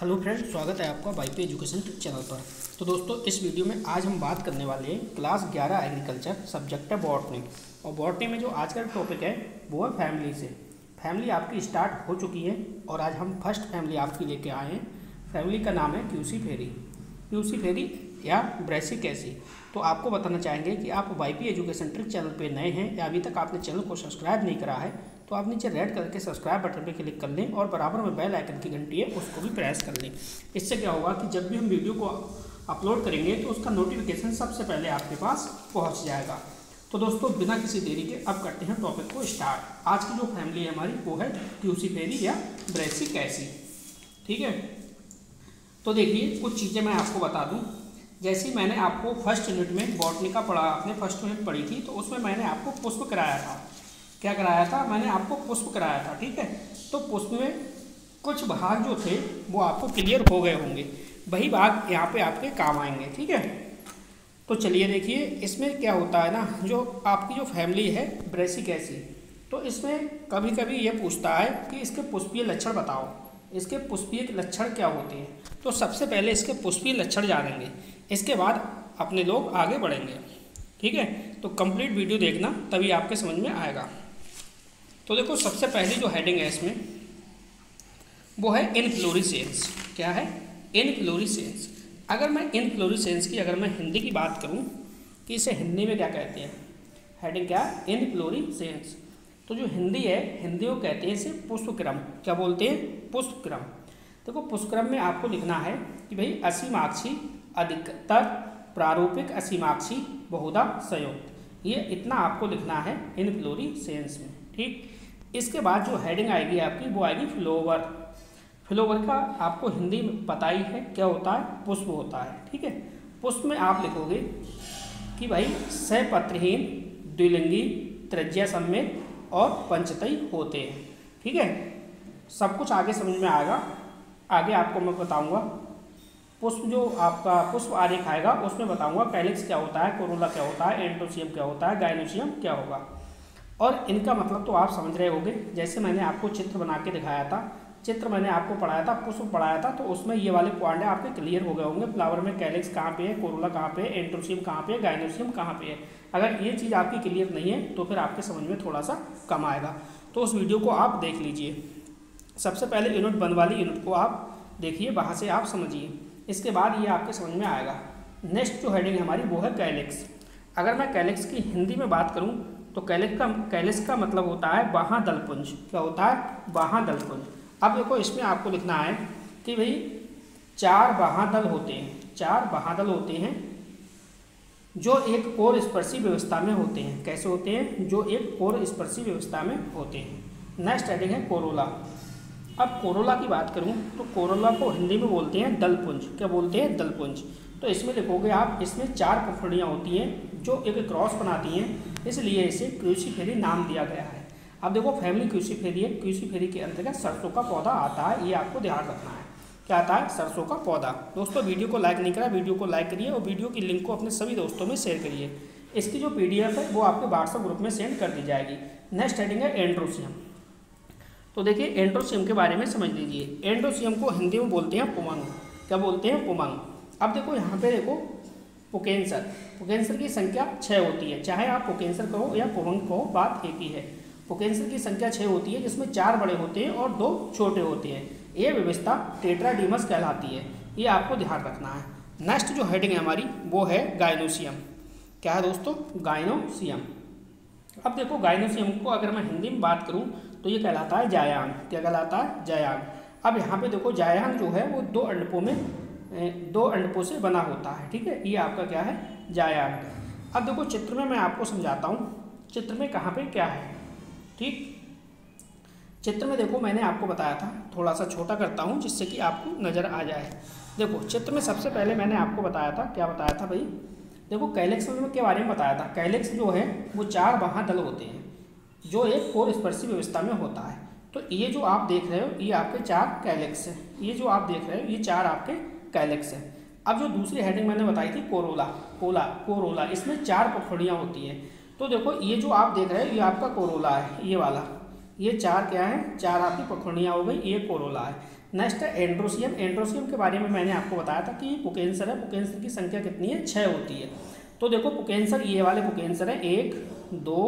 Hello friend, स्वागत है आपका वाईपी एजुकेशन चैनल पर। तो दोस्तों, इस वीडियो में आज हम बात करने वाले हैं क्लास 11 एग्रीकल्चर, सब्जेक्ट है बॉटनी। और बॉटनी में जो आज का टॉपिक है वो है फैमिली से। फैमिली आपकी स्टार्ट हो चुकी है और आज हम फर्स्ट फैमिली आपकी लेके आए हैं। फैमिली का नाम है क्यूसीफेरी या ब्रेसिकेसी। तो आपको बताना चाहेंगे कि आप वाईपी एजुकेशन ट्रिक चैनल पे नए हैं या अभी तक आपने चैनल को सब्सक्राइब नहीं करा है तो आप नीचे रेड कलर के सब्सक्राइब बटन पे क्लिक कर लें और बराबर में बेल आइकन की घंटी है उसको भी प्रेस कर लें। इससे क्या होगा कि जब भी हम वीडियो को अपलोड करेंगे तो उसका नोटिफिकेशन सबसे पहले आपके पास पहुँच जाएगा। तो दोस्तों, बिना किसी देरी के अब करते हैं टॉपिक को स्टार्ट। आज की जो फैमिली है हमारी वो है क्यूसीफेरी या ब्रेसिकेसी। ठीक है, तो देखिए कुछ चीज़ें मैं आपको बता दूं। जैसे ही मैंने आपको फर्स्ट यूनिट में बॉटनी का पढ़ा, आपने फर्स्ट यूनिट पढ़ी थी, तो उसमें मैंने आपको पुष्प कराया था। क्या कराया था? मैंने आपको पुष्प कराया था। ठीक है, तो पुष्प में कुछ भाग जो थे वो आपको क्लियर हो गए होंगे, वही भाग यहाँ पे आपके काम आएंगे। ठीक है, तो चलिए देखिए इसमें क्या होता है ना, जो आपकी जो फैमिली है ब्रेसिकेसी, तो इसमें कभी कभी ये पूछता है कि इसके पुष्पीय लक्षण बताओ, इसके पुष्पीय लक्षण क्या होते हैं। तो सबसे पहले इसके पुष्पीय लक्षण जानेंगे, इसके बाद अपने लोग आगे बढ़ेंगे। ठीक है, तो कंप्लीट वीडियो देखना तभी आपके समझ में आएगा। तो देखो, सबसे पहली जो हेडिंग है इसमें वो है इनफ्लोरेसेंस। क्या है? इनफ्लोरेसेंस। अगर मैं इनफ्लोरेसेंस की अगर मैं हिंदी की बात करूं कि इसे हिंदी में क्या कहते हैं, हेडिंग क्या है? इनफ्लोरेसेंस। तो जो हिंदी है, हिंदी को कहते हैं इसे पुष्पक्रम। क्या बोलते हैं? पुष्पक्रम। देखो, पुष्पक्रम में आपको लिखना है कि भाई असीमाक्षी, अधिकतर, प्रारूपिक असीमाक्षी, बहुधा संयुक्त। ये इतना आपको लिखना है इनफ्लोरेसेंस में। ठीक, इसके बाद जो हेडिंग आएगी आपकी वो आएगी फ्लोवर। फ्लोवर का आपको हिंदी में पता ही है क्या होता है? पुष्प होता है। ठीक है, पुष्प में आप लिखोगे कि भाई सपत्रहीन, द्विलिंगी, त्रिज्या समेत और पंचतई होते हैं। ठीक है, सब कुछ आगे समझ में आएगा। आगे आपको मैं बताऊंगा पुष्प, जो आपका पुष्प आरेख आएगा उसमें बताऊंगा कैलिक्स क्या होता है, कोरोला क्या होता है, एंड्रोसियम क्या होता है, गाइनोसियम क्या होगा। और इनका मतलब तो आप समझ रहे होंगे। जैसे मैंने आपको चित्र बना के दिखाया था, चित्र मैंने आपको पढ़ाया था, पुष्प पढ़ाया था, तो उसमें ये वाले पॉइंट आपके क्लियर हो गए होंगे। फ्लावर में कैलिक्स कहाँ पे है, कोरोला कहाँ पे है, एंड्रोसियम कहाँ पे है, गाइनोसियम कहाँ पे है। अगर ये चीज़ आपकी क्लियर नहीं है तो फिर आपके समझ में थोड़ा सा कम आएगा। तो उस वीडियो को आप देख लीजिए। सबसे पहले यूनिट 1 वाली यूनिट को आप देखिए, वहाँ से आप समझिए, इसके बाद ये आपके समझ में आएगा। नेक्स्ट जो हेडिंग है हमारी वो है कैलिक्स। अगर मैं कैलिक्स की हिंदी में बात करूँ तो कैलिक्स का मतलब होता है बाह्यदलपुंज। क्या होता है? बाह्यदलपुंज। अब देखो, इसमें आपको लिखना है कि भाई 4 बाह्यदल होते हैं। 4 बाह्यदल होते हैं जो एक कोर स्पर्शी व्यवस्था में होते हैं। कैसे होते हैं? जो एक कोर स्पर्शी व्यवस्था में होते हैं। नेक्स्ट हेडिंग है कोरोला। अब कोरोला की बात करूं तो कोरोला को हिंदी में बोलते हैं दलपुंज। क्या बोलते हैं? दलपुंज। तो इसमें लिखोगे आप, इसमें 4 पुफड़ियाँ होती हैं जो एक क्रॉस बनाती हैं, इसलिए इसे क्यूसीफेरी नाम दिया गया है। अब देखो, फैमिली क्यूसीफेरी है। क्यूसीफेरी के अंतर्गत सरसों का पौधा आता है, ये आपको ध्यान रखना है। क्या आता है? सरसों का पौधा। दोस्तों, वीडियो को लाइक नहीं करा, वीडियो को लाइक करिए और वीडियो की लिंक को अपने सभी दोस्तों में शेयर करिए। इसकी जो PDF है वो आपके व्हाट्सएप ग्रुप में सेंड कर दी जाएगी। नेक्स्ट हेडिंग है एंड्रोसियम। तो देखिए, एंड्रोसियम के बारे में समझ लीजिए। एंड्रोसियम को हिंदी में बोलते हैं पुमंग। क्या बोलते हैं? पुमंग। अब देखो, यहाँ पे देखो, पुकेंसर की संख्या 6 होती है। चाहे आप पुकेंसर कहो या पुमंग कहो, बात एक ही है। पुकेंसर की संख्या 6 होती है, जिसमें 4 बड़े होते हैं और 2 छोटे होते हैं। ये व्यवस्था टेट्राडीमस कहलाती है, ये आपको ध्यान रखना है। नेक्स्ट जो हेडिंग है हमारी वो है गाइनोसियम। क्या है दोस्तों? गाइनोसियम। अब देखो, गाइनोसियम को अगर मैं हिंदी में बात करूँ तो ये कहलाता है जायांग। क्या कहलाता है? जायांग। अब यहाँ पे देखो, जायांग जो है वो 2 अंडपों से बना होता है। ठीक है, ये आपका क्या है? जायांग। अब देखो, चित्र में मैं आपको समझाता हूँ चित्र में कहाँ पे क्या है। ठीक, चित्र में देखो, मैंने आपको बताया था, थोड़ा सा छोटा करता हूँ जिससे कि आपको नज़र आ जाए। देखो, चित्र में सबसे पहले मैंने आपको बताया था, क्या बताया था भाई? देखो, कैलिक्स के बारे में बताया था। कैलिक्स जो है वो 4 बाह्यदल होते हैं जो एक कोर स्पर्शी व्यवस्था में होता है। तो ये जो आप देख रहे हो ये आपके 4 कैलिक्स हैं। ये जो आप देख रहे हो ये 4 आपके कैलिक्स हैं। अब जो दूसरी हेडिंग मैंने बताई थी कोरोला, इसमें 4 पुफड़ियाँ होती हैं। तो देखो, ये जो आप देख रहे हो ये आपका कोरोला है, ये वाला, ये 4 क्या है, 4 आपकी पखुड़ियाँ हो गई, ये कोरोला है। नेक्स्ट है एंड्रोसियम। एंड्रोसियम के बारे में मैंने आपको बताया था कि पुकेंसर है, पुकेंसर की संख्या कितनी है, 6 होती है। तो देखो पुकेंसर, ये वाले पुकेंसर है 1 2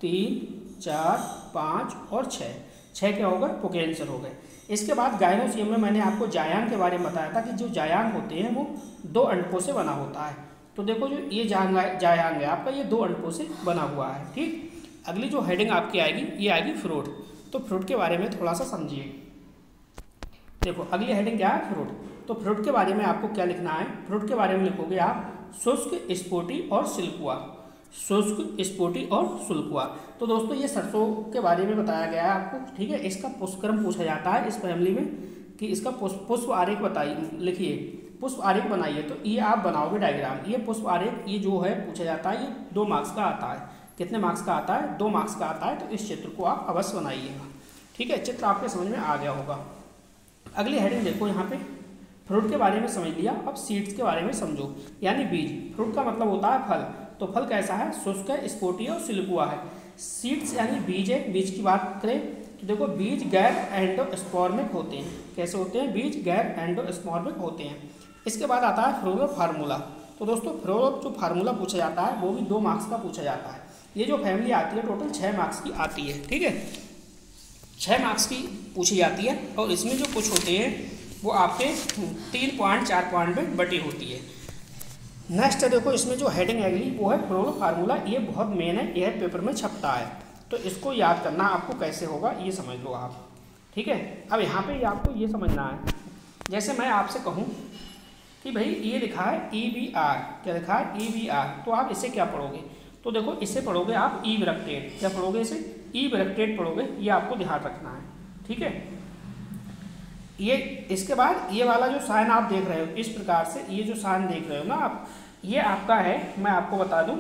3 4 5 और 6 क्या हो गए, पुकेंसर हो गए। इसके बाद गायनोसियम में मैंने आपको जायांग के बारे में बताया था कि जो जायांग होते हैं वो 2 अंडकों से बना होता है। तो देखो जो ये जायांग है आपका, ये 2 अंडकों से बना हुआ है। ठीक, अगली जो हेडिंग आपकी आएगी ये आएगी फ्रूट। तो फ्रूट के बारे में थोड़ा सा समझिए। देखो अगली हेडिंग क्या है, फ्रूट। तो फ्रूट के बारे में आपको क्या लिखना है, फ्रूट के बारे में लिखोगे आप शुष्क, स्पोटी और सिल्कुआ। शुष्क, स्पोटी और सिल्कुआ। तो दोस्तों ये सरसों के बारे में बताया गया है आपको। ठीक है, इसका पुष्पक्रम पूछा जाता है इस फैमिली में कि इसका पुष्प आरेख बताइए, लिखिए, पुष्प आरेख बनाइए। तो ये आप बनाओगे डायग्राम। ये पुष्प आरेख ये जो है पूछा जाता है, ये 2 मार्क्स का आता है। कितने मार्क्स का आता है, 2 मार्क्स का आता है। तो इस चित्र को आप अवश्य बनाइएगा। ठीक है, चित्र आपके समझ में आ गया होगा। अगली हेडिंग देखो, यहाँ पे फ्रूट के बारे में समझ लिया, अब सीड्स के बारे में समझो, यानी बीज। फ्रूट का मतलब होता है फल। तो फल कैसा है, शुष्क है, स्पोटी और सिल्कुआ है। सीड्स यानी बीज है। बीज की बात करें तो देखो बीज गैर एंडोस्पर्मिक होते हैं। कैसे होते हैं, बीज गैर एंडोस्पर्मिक होते हैं। इसके बाद आता है फ्लोरल फार्मूला। तो दोस्तों फ्लोरल जो फार्मूला पूछा जाता है वो भी 2 मार्क्स का पूछा जाता है। ये जो फैमिली आती है टोटल 6 मार्क्स की आती है। ठीक है, 6 मार्क्स की पूछी जाती है और इसमें जो कुछ होते हैं वो आपके 3 पॉइंट 4 पॉइंट में बटी होती है। नेक्स्ट है देखो, इसमें जो हेडिंग अगली वो है फ्लोरल फार्मूला। ये बहुत मेन है, यह पेपर में छपता है। तो इसको याद करना आपको कैसे होगा ये समझ लो आप। ठीक है, अब यहाँ पे आपको ये समझना है, जैसे मैं आपसे कहूँ कि भाई ये लिखा है EBR, क्या लिखा है EBR, तो आप इसे क्या पढ़ोगे, तो देखो इसे पढ़ोगे आप ई ब्रैकेटेड। क्या पढ़ोगे इसे, ई ब्रैकेटेड पढ़ोगे, ये आपको ध्यान रखना है। ठीक है, ये इसके बाद ये वाला जो साइन आप देख रहे हो इस प्रकार से, ये जो साइन देख रहे हो ना आप, ये आपका है, मैं आपको बता दूं,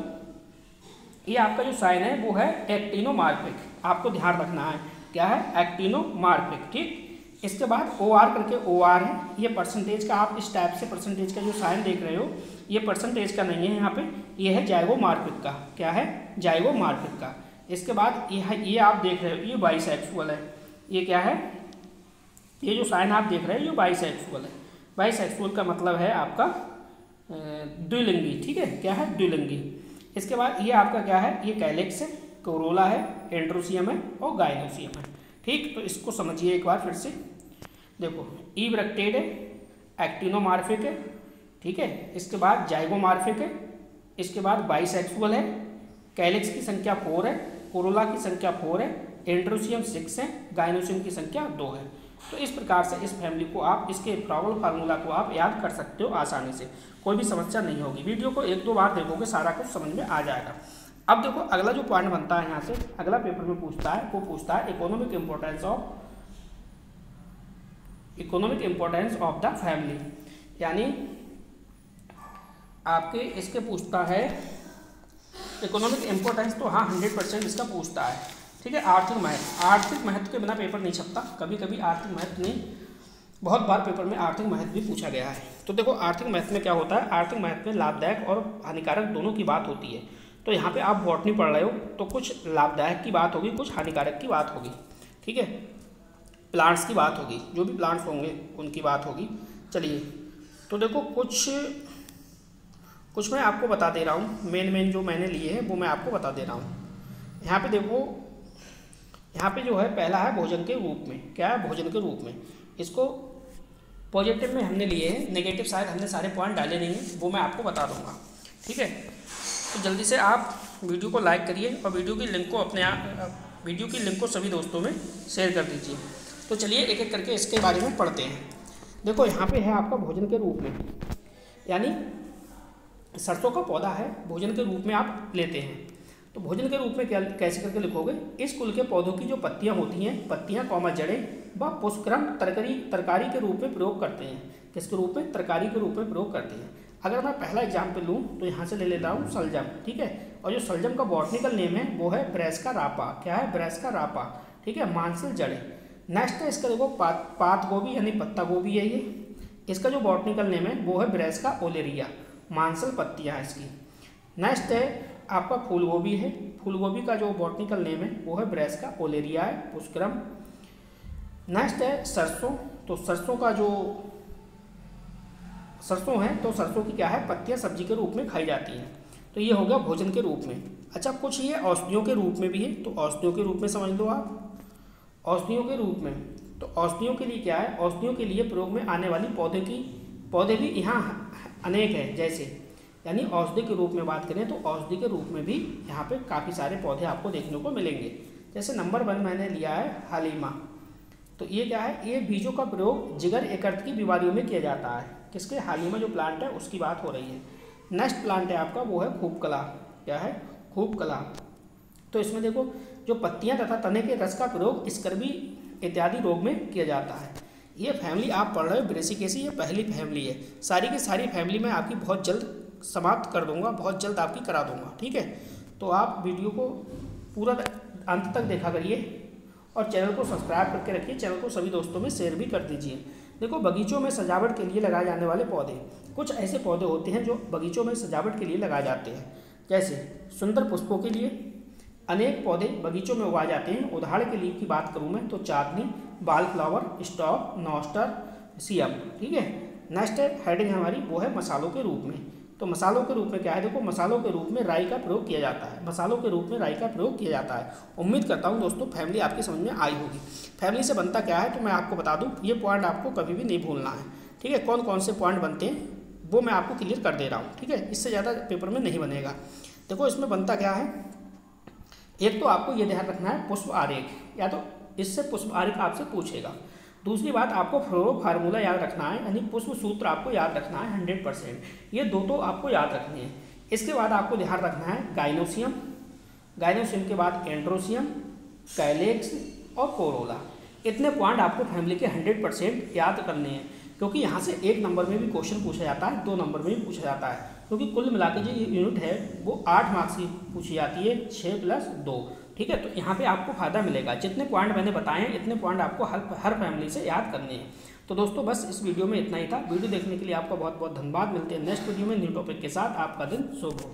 ये आपका जो साइन है वो है एक्टिनोमार्फिक। आपको ध्यान रखना है क्या है, एक्टिनोमार्फिक। ठीक, इसके बाद OR करके OR है, ये परसेंटेज का, आप इस टाइप से परसेंटेज का जो साइन देख रहे हो ये परसेंटेज का नहीं है यहाँ पे, ये है जाइगोमॉर्फिक का। क्या है, जाइगोमॉर्फिक का। इसके बाद ये आप देख रहे हो ये बाइसेक्सुअल है। ये क्या है, ये जो साइन आप देख रहे हो ये बाइसेक्सुअल है। बाइसेक्सुअल का मतलब है आपका द्विलिंगी। ठीक है, क्या है, द्विलिंगी। इसके बाद ये आपका क्या है, ये कैलेक्स है, कोरोला है, एंड्रोसियम है और गायनोसियम है। ठीक, तो इसको समझिए एक बार फिर से। देखो ई ब्रैकेटेड है, एक्टिनोमार्फिक है, ठीक है, इसके बाद जाइगोमॉर्फिक है, इसके बाद बाइसेक्सुअल है, कैलेक्स की संख्या 4 है, कोरोला की संख्या 4 है, एंड्रोसियम 6 है, गायनोसियम की संख्या 2 है। तो इस प्रकार से इस फैमिली को आप, इसके फ्लोरल फार्मूला को आप याद कर सकते हो आसानी से, कोई भी समस्या नहीं होगी। वीडियो को 1-2 बार देखोगे सारा कुछ समझ में आ जाएगा। अब देखो अगला जो पॉइंट बनता है यहाँ से, अगला पेपर में पूछता है, वो पूछता है economic importance of the family, यानी आपके इसके पूछता है इकोनॉमिक इम्पोर्टेंस। तो हाँ 100% इसका पूछता है। ठीक है, आर्थिक महत्व, आर्थिक महत्व के बिना पेपर नहीं छपता। कभी कभी आर्थिक महत्व नहीं, बहुत बार पेपर में आर्थिक महत्व भी पूछा गया है। तो देखो आर्थिक महत्व में क्या होता है, आर्थिक महत्व में लाभदायक और हानिकारक दोनों की बात होती है। तो यहाँ पे आप बॉटनी पढ़ रहे हो तो कुछ लाभदायक की बात होगी, कुछ हानिकारक की बात होगी। ठीक है, प्लांट्स की बात होगी, जो भी प्लांट्स होंगे उनकी बात होगी। चलिए तो देखो कुछ मैं आपको बता दे रहा हूँ, मेन जो मैंने लिए हैं वो मैं आपको बता दे रहा हूँ। यहाँ पे देखो, यहाँ पे जो है पहला है भोजन के रूप में। क्या है, भोजन के रूप में। इसको पॉजिटिव में हमने लिए हैं, नेगेटिव शायद हमने सारे पॉइंट डाले नहीं हैं, वो मैं आपको बता दूंगा। ठीक है, तो जल्दी से आप वीडियो को लाइक करिए और वीडियो की लिंक को सभी दोस्तों में शेयर कर दीजिए। तो चलिए एक एक करके इसके बारे में पढ़ते हैं। देखो यहाँ पे है आपका भोजन के रूप में, यानी सरसों का पौधा है, भोजन के रूप में आप लेते हैं। तो भोजन के रूप में क्या, कैसे करके लिखोगे, इस कुल के पौधों की जो पत्तियां होती हैं, पत्तियां कौमा जड़ें व पुष्पक्रम तरकारी के रूप में प्रयोग करते हैं। किसके रूप में, तरकारी के रूप में प्रयोग करते हैं। अगर मैं पहला एग्जाम्पल लूँ तो यहाँ से ले लेता हूँ सलजम। ठीक है, और जो सलजम का बॉटनिकल नेम है वो है ब्रैसिका रापा। क्या है, ब्रैसिका रापा। ठीक है, मांसल जड़ें। नेक्स्ट है इसका देखो पात गोभी यानी पत्ता गोभी है ये। इसका जो बॉटनिकल नेम है वो है ब्रैसिका ओलेरिया, मांसल पत्तियाँ इसकी। नेक्स्ट है आपका फूल गोभी है। फूल गोभी का जो बॉटनिकल नेम है वो है ब्रैसिका ओलेरिया पुष्करम। नेक्स्ट है सरसों। तो सरसों का जो सरसों है तो सरसों की क्या है, पत्तियां सब्जी के रूप में खाई जाती हैं। तो ये हो गया भोजन के रूप में। अच्छा, कुछ ये औषधियों के रूप में भी है, तो औषधियों के रूप में समझ लो आप। औषधियों के रूप में, तो औषधियों के लिए क्या है, औषधियों के लिए प्रयोग में आने वाली पौधे भी यहाँ अनेक है। जैसे यानी औषधि के रूप में बात करें तो औषधि के रूप में भी यहाँ पे काफ़ी सारे पौधे आपको देखने को मिलेंगे। जैसे नंबर 1 मैंने लिया है हालीमा। तो ये क्या है, ये बीजों का प्रयोग जिगर यकृत की बीमारियों में किया जाता है। किसके, हालीमा जो प्लांट है उसकी बात हो रही है। नेक्स्ट प्लांट है आपका वो है खूबकला। क्या है, खूबकला। तो इसमें देखो जो पत्तियां तथा तने के रस का प्रयोग स्कर्वी इत्यादि रोग में किया जाता है। ये फैमिली आप पढ़ रहे हो ब्रेसिकेसी, ये पहली फैमिली है। सारी की सारी फैमिली मैं आपकी बहुत जल्द समाप्त कर दूंगा, बहुत जल्द आपकी करा दूंगा, ठीक है। तो आप वीडियो को पूरा अंत तक देखा करिए और चैनल को सब्सक्राइब करके रखिए। चैनल को सभी दोस्तों में शेयर भी कर दीजिए। देखो बगीचों में सजावट के लिए लगाए जाने वाले पौधे, कुछ ऐसे पौधे होते हैं जो बगीचों में सजावट के लिए लगाए जाते हैं। जैसे सुंदर पुष्पों के लिए अनेक पौधे बगीचों में उगाए जाते हैं। उदाहरण के लिए की बात करूँ मैं तो चांदनी, बाल फ्लावर, स्टॉक, नॉस्टर, सियम, ठीक है। नेक्स्ट हेडिंग हमारी वो है मसालों के रूप में। तो मसालों के रूप में क्या है, देखो मसालों के रूप में राई का प्रयोग किया जाता है। मसालों के रूप में राई का प्रयोग किया जाता है। उम्मीद करता हूँ दोस्तों फैमिली आपकी समझ में आई होगी। फैमिली से बनता क्या है तो मैं आपको बता दूँ, ये पॉइंट आपको कभी भी नहीं भूलना है, ठीक है। कौन कौन से पॉइंट बनते हैं वो मैं आपको क्लियर कर दे रहा हूँ, ठीक है। इससे ज़्यादा पेपर में नहीं बनेगा। देखो इसमें बनता क्या है, एक तो आपको ये ध्यान रखना है पुष्प आरेख, या तो इससे पुष्प आरेख आपसे पूछेगा। दूसरी बात आपको फ्लोरो फार्मूला याद रखना है, यानी पुष्प सूत्र आपको याद रखना है 100%। ये दो आपको याद रखने हैं। इसके बाद आपको ध्यान रखना है गाइनोसियम, गाइनोसियम के बाद एंड्रोसियम, कैलेक्स और कोरोला। इतने पॉइंट आपको फैमिली के 100% याद करने हैं, क्योंकि यहाँ से 1 नंबर में भी क्वेश्चन पूछा जाता है, 2 नंबर में भी पूछा जाता है। क्योंकि कुल मिला के जो यूनिट है वो 8 मार्क्स की पूछी जाती है, 6 + 2, ठीक है। तो यहाँ पे आपको फायदा मिलेगा। जितने पॉइंट मैंने बताए हैं इतने पॉइंट आपको हर फैमिली से याद करने हैं। तो दोस्तों बस इस वीडियो में इतना ही था। वीडियो देखने के लिए आपका बहुत बहुत धन्यवाद। मिलते हैं नेक्स्ट वीडियो में न्यू टॉपिक के साथ। आपका दिन शुभ हो।